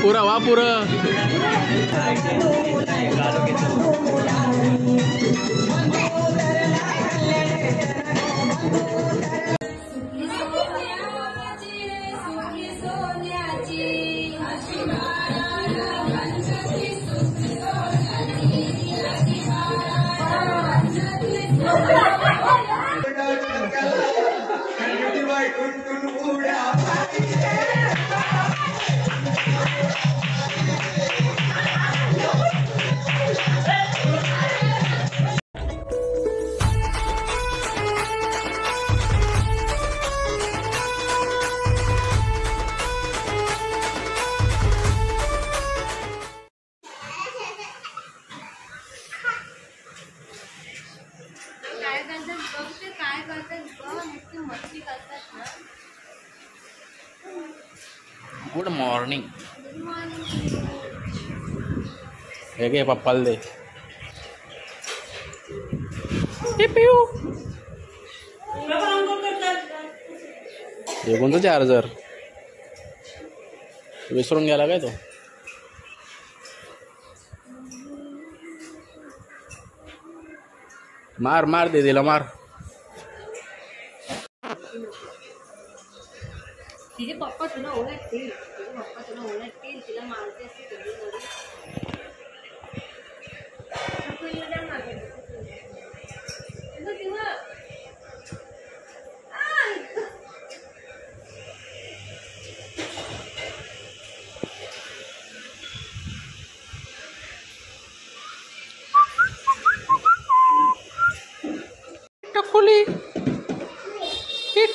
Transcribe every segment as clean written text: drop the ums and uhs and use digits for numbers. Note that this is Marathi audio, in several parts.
पूरा वा पूरा गुड मॉर्निंग हे घे पप्पाला दे हे कोणतं चार्जर विसरून गेला काय तो मार मार दे दिला मार तिचे पप्पा तुला ओळखतील तिला मारते असते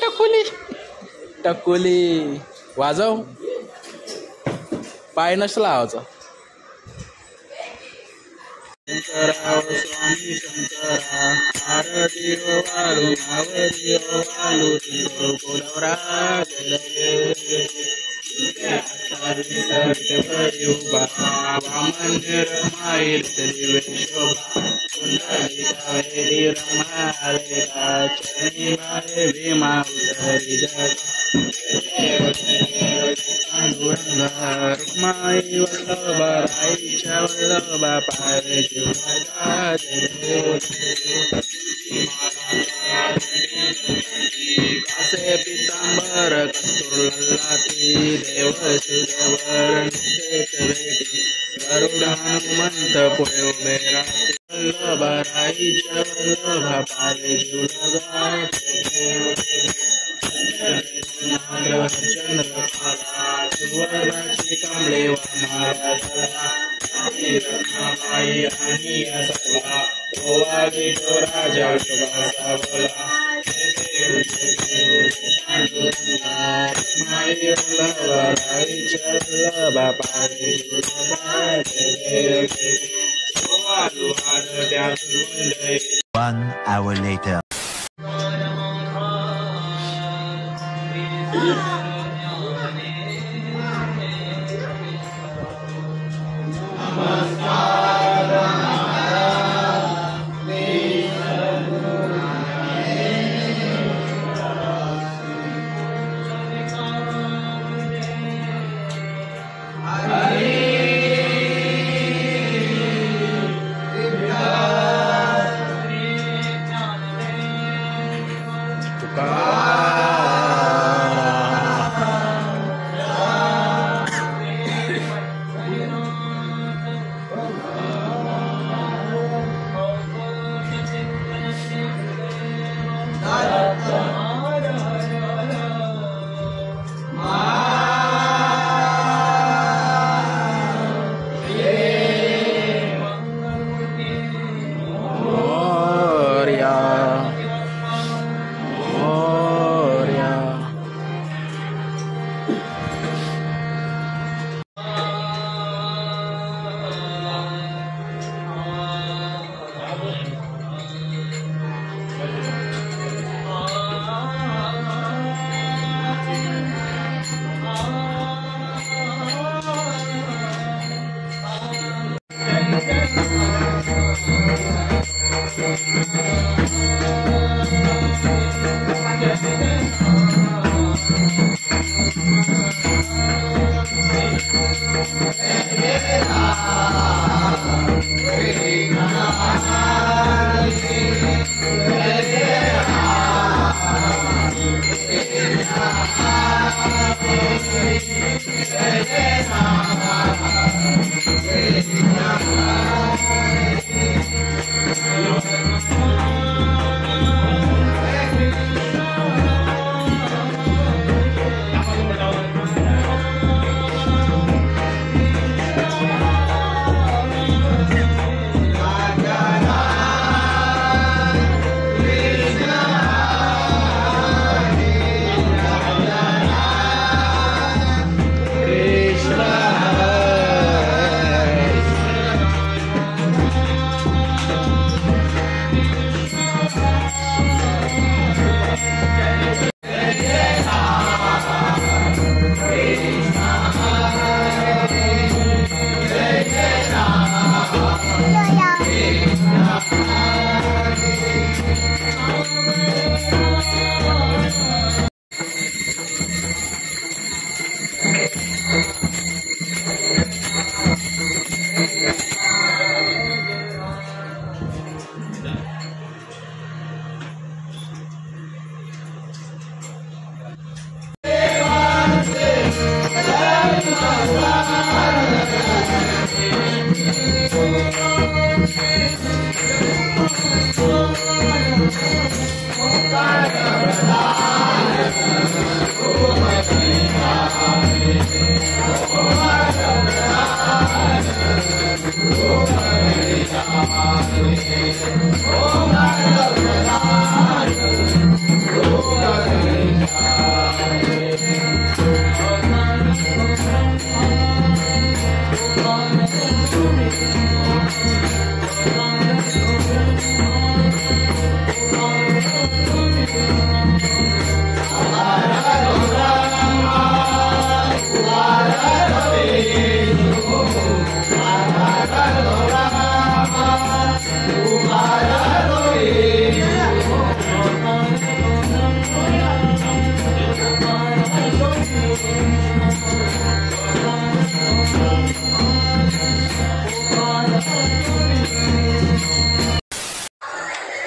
टकोली टकोली वाजव पाय नसला लावायचा शंकरा स्वामी शंकरा आरती वालू नावरी वालू गोलवरा वामन रमाईल शोभा कुंडली रमालेका चरणी मारे भीमा उतरी रुक्माई वल्लभ राईच्या वल्लभ पाय जीवनाचा कासे पितांबर कस्तुरललाती देव सुदेवर निश्चेत भेटी गरुड हनुमंत पुढे उभे राहते वल्लभ राईच्या वल्लभ पाय चंद्रकला सुवर्णाची कमळे रत्नाबाई आणि सकला ओवा विठो राजा शुभासा बोला One hour later.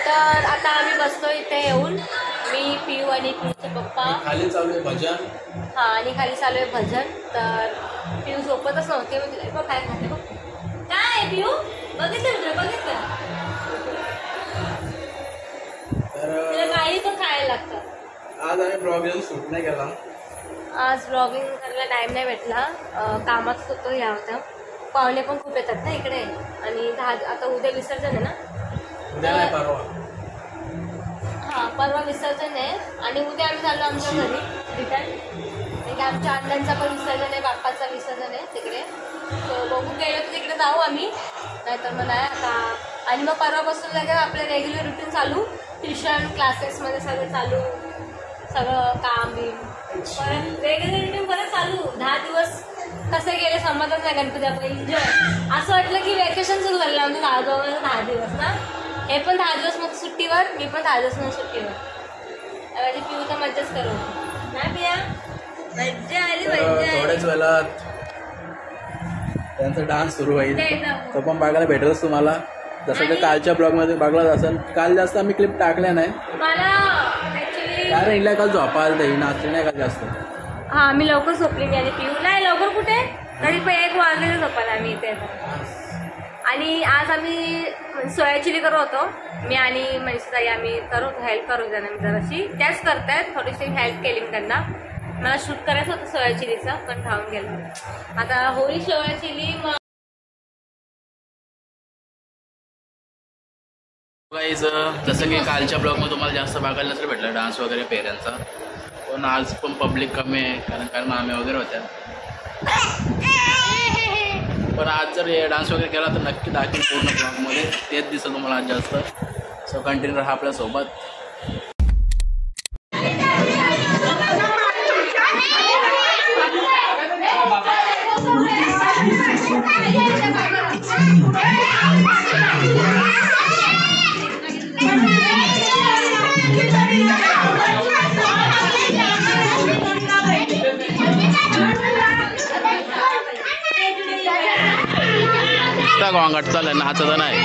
तर आता आम्ही बसतो इथे येऊन, मी पिऊ आणि पिऊचे पप्पा. खाली चालू आहे भजन. हां, आणि खाली चालू आहे भजन. तर पिऊ झोपतच नव्हते. मी तिला बघ काय खाते बघ. काय पिऊ बघितलं तुला बघितलं तिला काही पण खायला लागतं. आज आम्ही ब्लॉग शूट नाही केला. आज ब्लॉगिंग करायला टाईम नाही भेटला, कामात होतो. ह्या होत्या पाहुणे पण खूप येतात ना इकडे. आणि आता उद्या विसर्जन आहे ना. उद्या नाही परवा. हां, परवा विसर्जन आहे. आणि उद्या आम्ही चाललो आमच्या घरी रिटर्न. म्हणजे आमच्या अण्णांचा पण विसर्जन आहे, बाप्पाचा विसर्जन आहे तिकडे. सो बघू गेलो तर तिकडे जाऊ आम्ही, नाहीतर मग नाही आता. आणि मग परवापासून लगेच आपलं रेग्युलर रुटीन चालू, ट्युशन क्लासेसमध्ये सगळं चालू, सगळं काम बिम परत रेग्युलर रुटीन परत चालू. 10 दिवस कसे गेले समजत नाही. गणपती आपण एन्जॉय असं वाटलं की वेकेशन सुरू झालं आमचं. 10 दिवस ना. हे पण 10 दिवस मग सुट्टीवर, मी पण 10 दिवस मग सुट्टीवर. माझी पिऊ तर मज्जाच करू नाही पिया. मज्जा आली मज्जा. थोड्याच वेळात त्यांचा डान्स सुरू होईल, तो पण बघायला भेटेलच तुम्हाला. जसं की कालच्या ब्लॉगमध्ये बघलाच असेल. काल जास्त आम्ही क्लिप टाकल्या नाही मला ॲक्च्युली, कारण हिला काल झोपायला ते नाचली नाही काल जास्त. हां, मी लवकर झोपली मी आणि पिऊ नाही. लवकर कुठे, तरी पण 1 वाजले झोपायला आम्ही इथे. आणि आज आम्ही सोया चिली करत होतो, मी आणि मनीषाताई. आम्ही करू हेल्प करू त्यांना जराशी. त्याच करतायत, थोडीशी हेल्प केली मी त्यांना. मला शूट करायचं होतं सोया चिलीचं, पण खाऊन गेलं. आता होळी सोया चिली. मग गाईज, जसं की कालच्या ब्लॉगमध्ये तुम्हाला जास्त बघायला नसेल भेटलं डान्स वगैरे पेऱ्यांचा, पण आज पण पब्लिक कमी आहे कारण मामे वगैरे होत्या. पण आज जर हे डान्स वगैरे केला तर नक्की दाखवेल पूर्ण ब्लॉगमध्ये, तेच दिसेल तुम्हाला आज जास्त. सो कंटिन्यू राहा आपल्यासोबत. वांगट चालय नाचत नाही.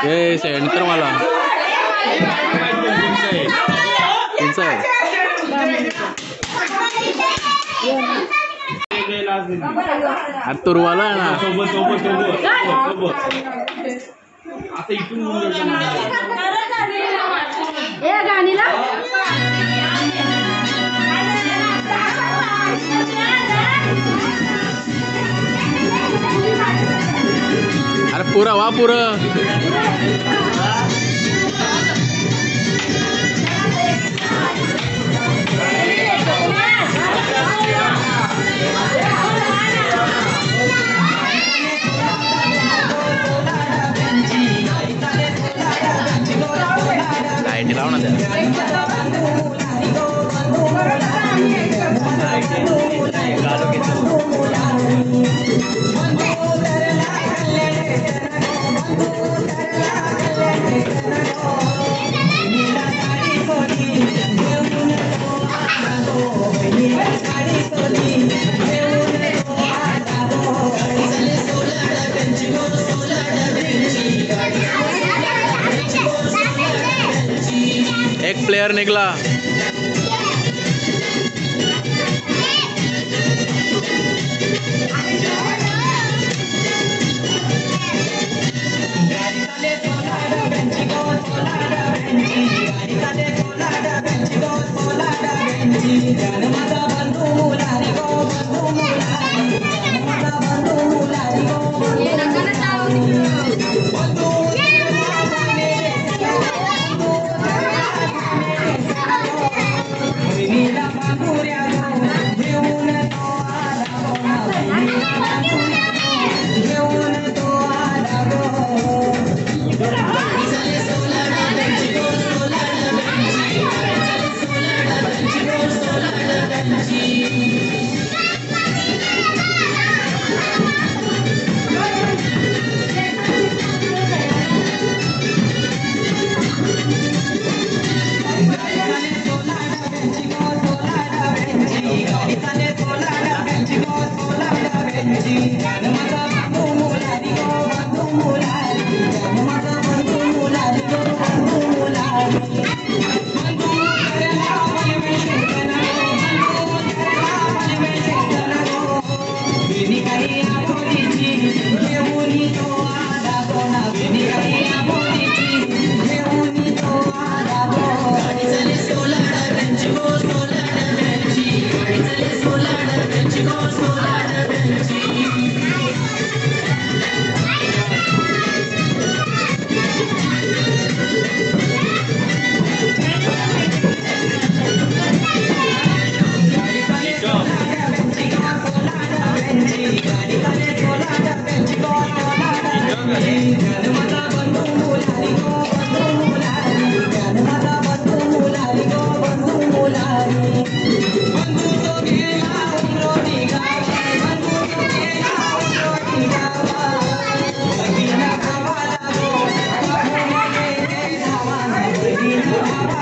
हे सेंड कर मला. अरे तुरवाला आहे ना. आता इथून गाणीला अरे पुरा वा पुरं. लाईट लाव ना त्या. प्लेयर निघला.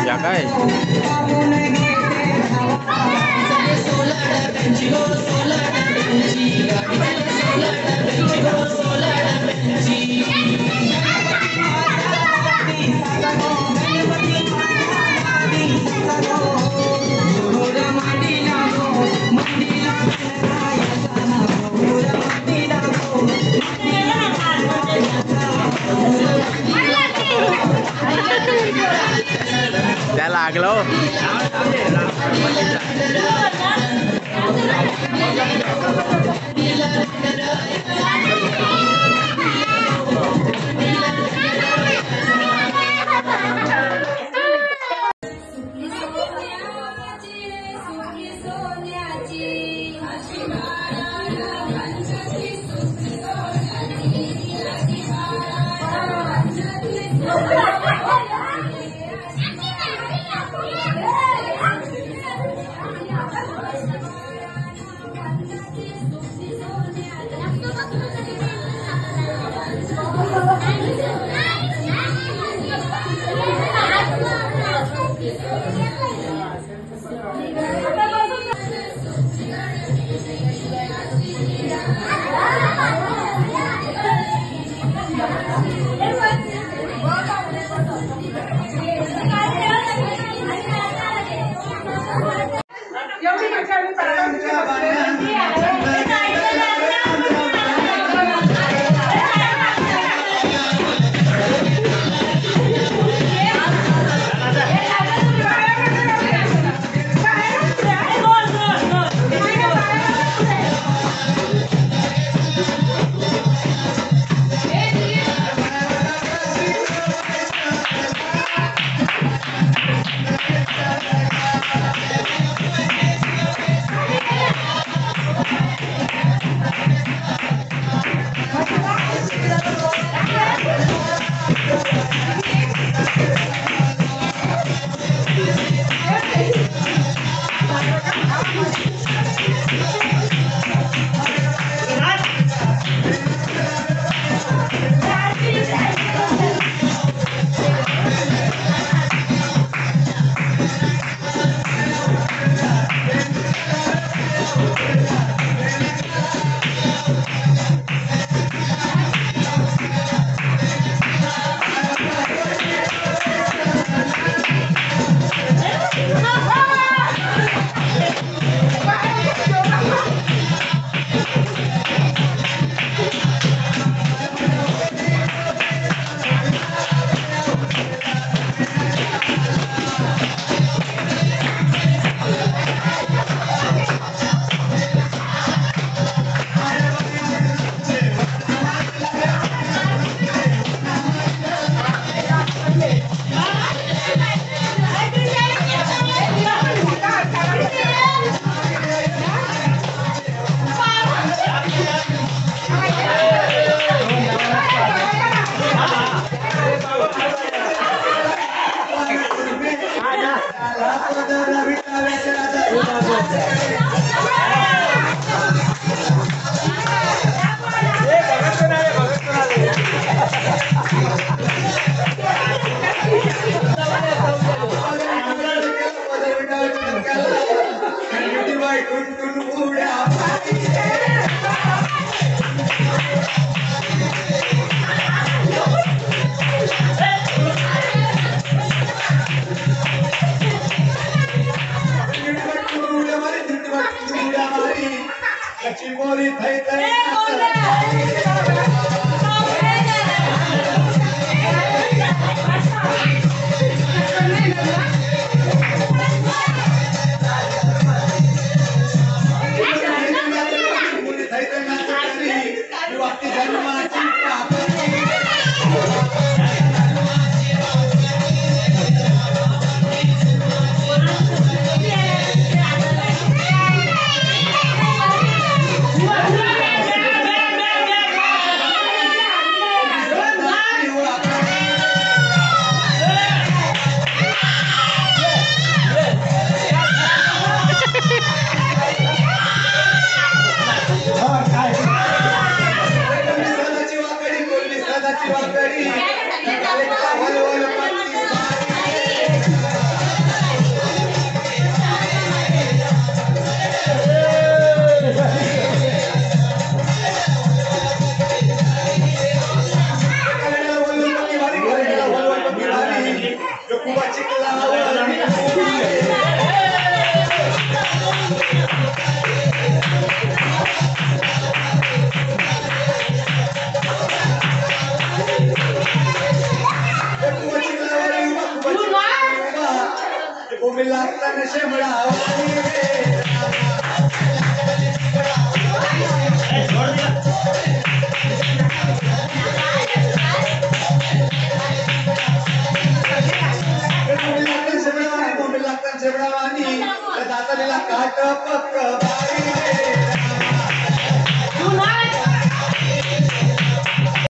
या काय त्या लागलो त्याची बोरी थै थै लागताना शेंबडा दातालीला काट पक्क बारी